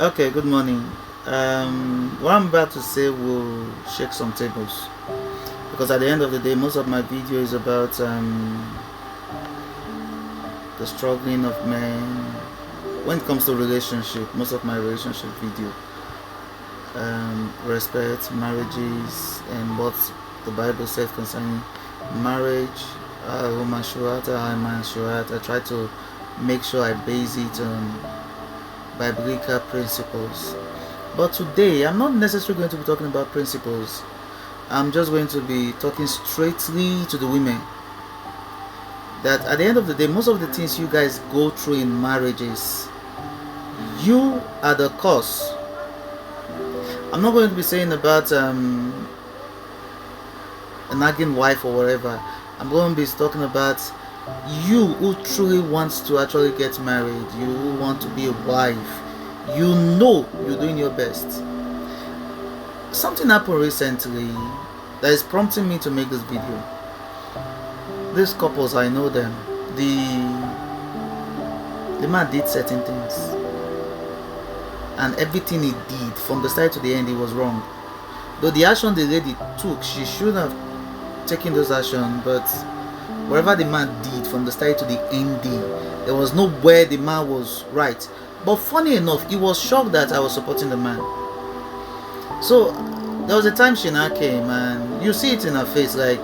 Okay, good morning. What I'm about to say will shake some tables because at the end of the day, most of my video is about the struggling of men when it comes to relationship. Most of my relationship video, respect, marriages, and what the Bible said concerning marriage. Woman shurat, man shurat. I try to make sure I base it on biblical principles. But today, I'm not necessarily going to be talking about principles. I'm just going to be talking straightly to the women. That at the end of the day, most of the things you guys go through in marriages, you are the cause. I'm not going to be saying about a nagging wife or whatever. I'm going to be talking about you who truly wants to actually get married, you who want to be a wife, you know you're doing your best. Something happened recently that is prompting me to make this video. These couples, I know them. The man did certain things, and everything he did from the start to the end, he was wrong. Though the action the lady took, she should have taken those actions, but whatever the man did from the start to the ending, there was nowhere the man was right. But funny enough, he was shocked that I was supporting the man. So there was a time she now came, and you see it in her face, like,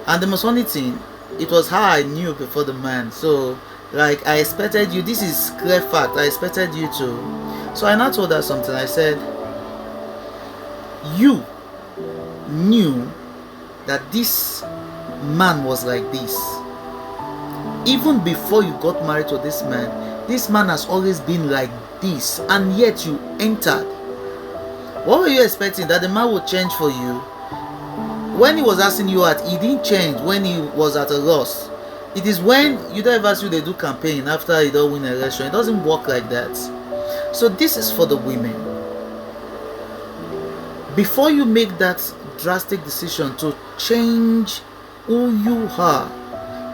and the most funny thing, it was how I knew before the man. So like, I expected you, this is clear fact, I expected you to. So I now told her something. I said, you knew that this man was like this even before you got married to this man. This man has always been like this, and yet you entered. What were you expecting? That the man would change for you? When he was asking you out, he didn't change when he was at a loss. It is when you don't ever see they do campaign after he don't win an election. It doesn't work like that. So this is for the women. Before you make that drastic decision to change who you are,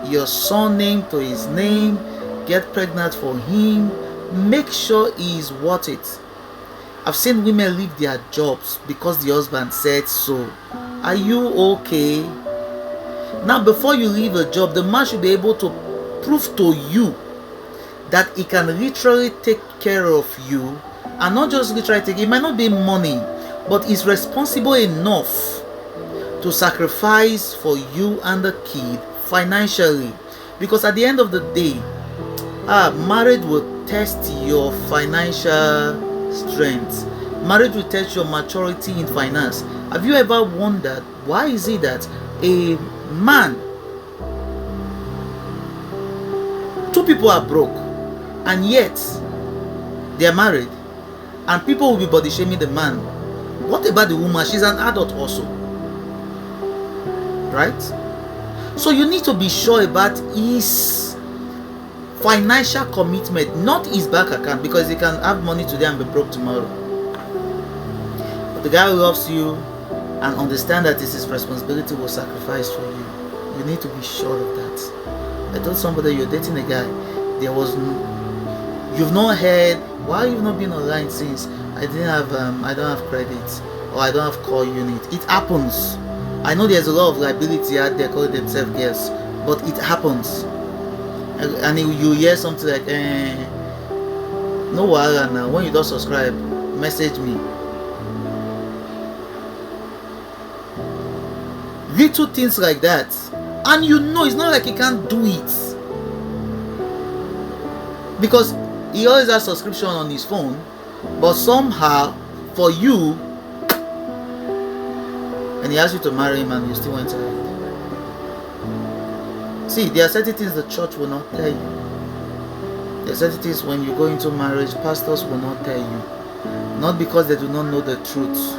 your surname to his name, get pregnant for him, make sure he is worth it. I've seen women leave their jobs because the husband said so. Are you okay? Now, before you leave a job, the man should be able to prove to you that he can literally take care of you, and not just literally take. It might not be money, but he's responsible enough to sacrifice for you and the kid financially. Because at the end of the day, marriage will test your financial strength. Marriage will test your maturity in finance. Have you ever wondered why is it that a man, two people are broke and yet they are married, and people will be body shaming the man? What about the woman? She's an adult also, right? So you need to be sure about his financial commitment, not his bank account, because he can have money today and be broke tomorrow. But the guy who loves you and understand that it's his responsibility will sacrifice for you. You need to be sure of that. I told somebody, you're dating a guy, you've not heard, why you've not been online since? I don't have credit, or I don't have call unit. It happens. I know there's a lot of liability out there calling themselves girls, but it happens. And you hear something like, no wahala now, when you don't subscribe, message me. Little things like that, and you know it's not like he can't do it, because he always has subscription on his phone. But somehow, for you, and he asks you to marry him and you still went ahead. See, there are certain things the church will not tell you. There are certain things when you go into marriage, pastors will not tell you. Not because they do not know the truth,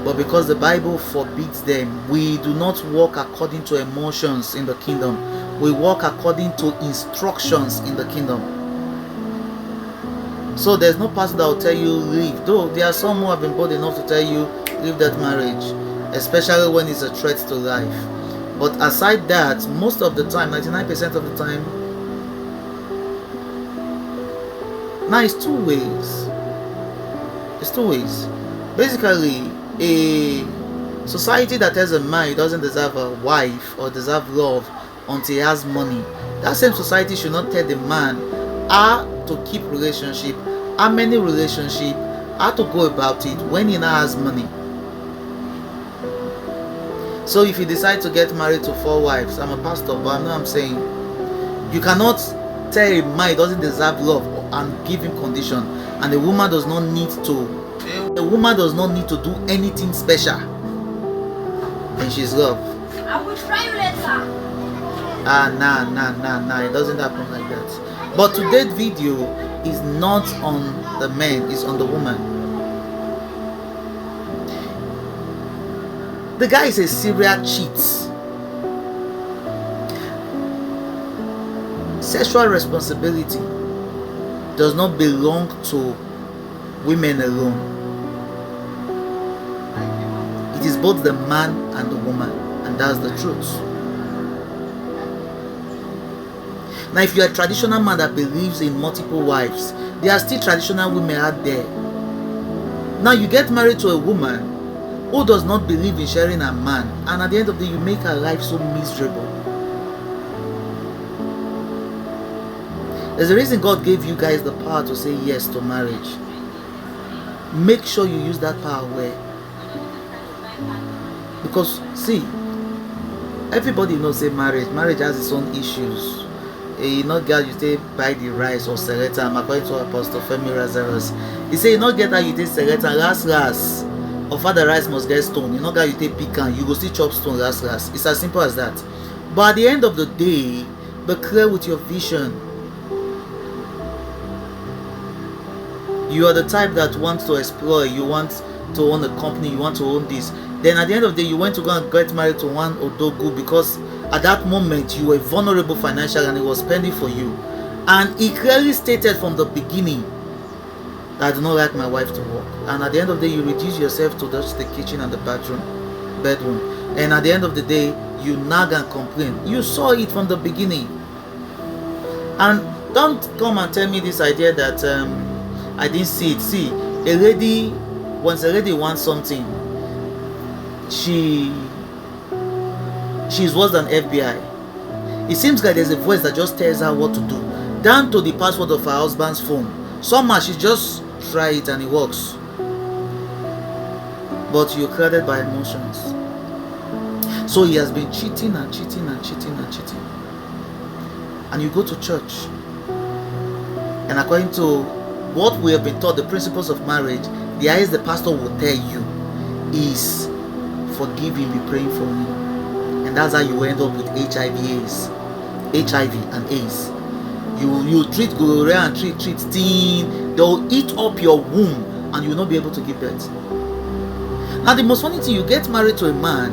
but because the Bible forbids them. We do not walk according to emotions in the kingdom. We walk according to instructions in the kingdom. So there's no pastor that will tell you leave. Though there are some who have been bold enough to tell you leave that marriage, especially when it's a threat to life. But aside that, most of the time, 99% of the time, now it's two ways. It's two ways. Basically, a society that tells a man he doesn't deserve a wife or deserve love until he has money, that same society should not tell the man how to keep relationship, how many relationship, how to go about it when he now has money. So if you decide to get married to 4 wives, I'm a pastor, but I know I'm saying you cannot tell a man he doesn't deserve love and give him condition, and the woman does not need to do anything special, and she's loved. I will try you later. Nah, it doesn't happen like that. But today's video is not on the man, it's on the woman. The guy is a serial cheat. Sexual responsibility does not belong to women alone. It is both the man and the woman, and that's the truth. Now, if you are a traditional man that believes in multiple wives, there are still traditional women out there. Now, you get married to a woman who does not believe in sharing a man, and at the end of the day, you make her life so miserable. There's a reason God gave you guys the power to say yes to marriage. Make sure you use that power well. Because, see, everybody knows say marriage has its own issues. You not get you take buy the rice or select them, according to Apostle Femi Razaros. He say you not get that you take select and last. Or father rice must get stone. You know that you take pecan, you go still chop stone last. It's as simple as that. But at the end of the day, be clear with your vision. You are the type that wants to explore, you want to own a company, you want to own this. Then at the end of the day, you went to go and get married to one Odogu because at that moment you were vulnerable financially and it was spending for you. And he clearly stated from the beginning, I do not like my wife to work. And at the end of the day, you reduce yourself to just the kitchen and the bedroom. And at the end of the day, you nag and complain. You saw it from the beginning. And don't come and tell me this idea that I didn't see it. See, once a lady wants something, she's worse than FBI. It seems like there's a voice that just tells her what to do, down to the password of her husband's phone. Somehow she just try it and it works. But you're crowded by emotions. So he has been cheating and cheating and cheating and cheating. And you go to church, and according to what we have been taught, the principles of marriage, the highest the pastor will tell you is forgive him, be praying for him. And that's how you end up with HIV and AIDS. You treat gonorrhea and treat teen, they'll eat up your womb and you'll not be able to give birth. Now the most funny thing, you get married to a man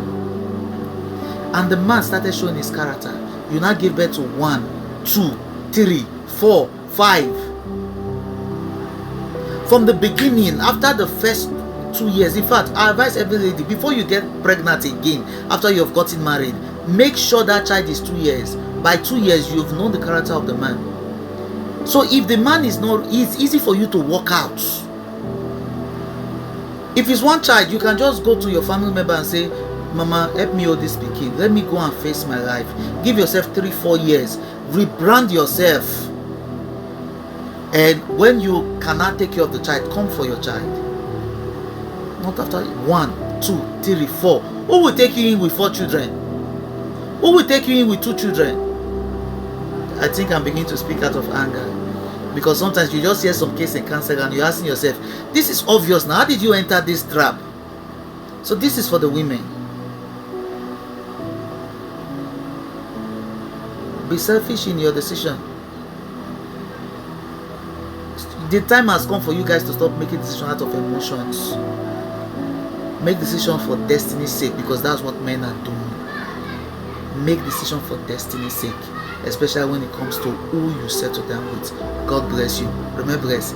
and the man started showing his character. You now give birth to 1, 2, 3, 4, 5. From the beginning, after the first 2 years, in fact, I advise every lady, before you get pregnant again, after you have gotten married, make sure that child is 2 years. By 2 years, you've known the character of the man. So if the man is not, it's easy for you to walk out. If it's one child, you can just go to your family member and say, Mama, help me hold this pikin. Let me go and face my life. Give yourself 3-4 years. Rebrand yourself. And when you cannot take care of the child, come for your child. Not after 1, 2, 3, 4. Who will take you in with 4 children? Who will take you in with 2 children? I think I'm beginning to speak out of anger. Because sometimes you just hear some case in cancer and you're asking yourself, this is obvious now. How did you enter this trap? So this is for the women. Be selfish in your decision. The time has come for you guys to stop making decisions out of emotions. Make decisions for destiny's sake, because that's what men are doing. Make decisions for destiny's sake, especially when it comes to who you settle down with. God bless you. Remember, bless.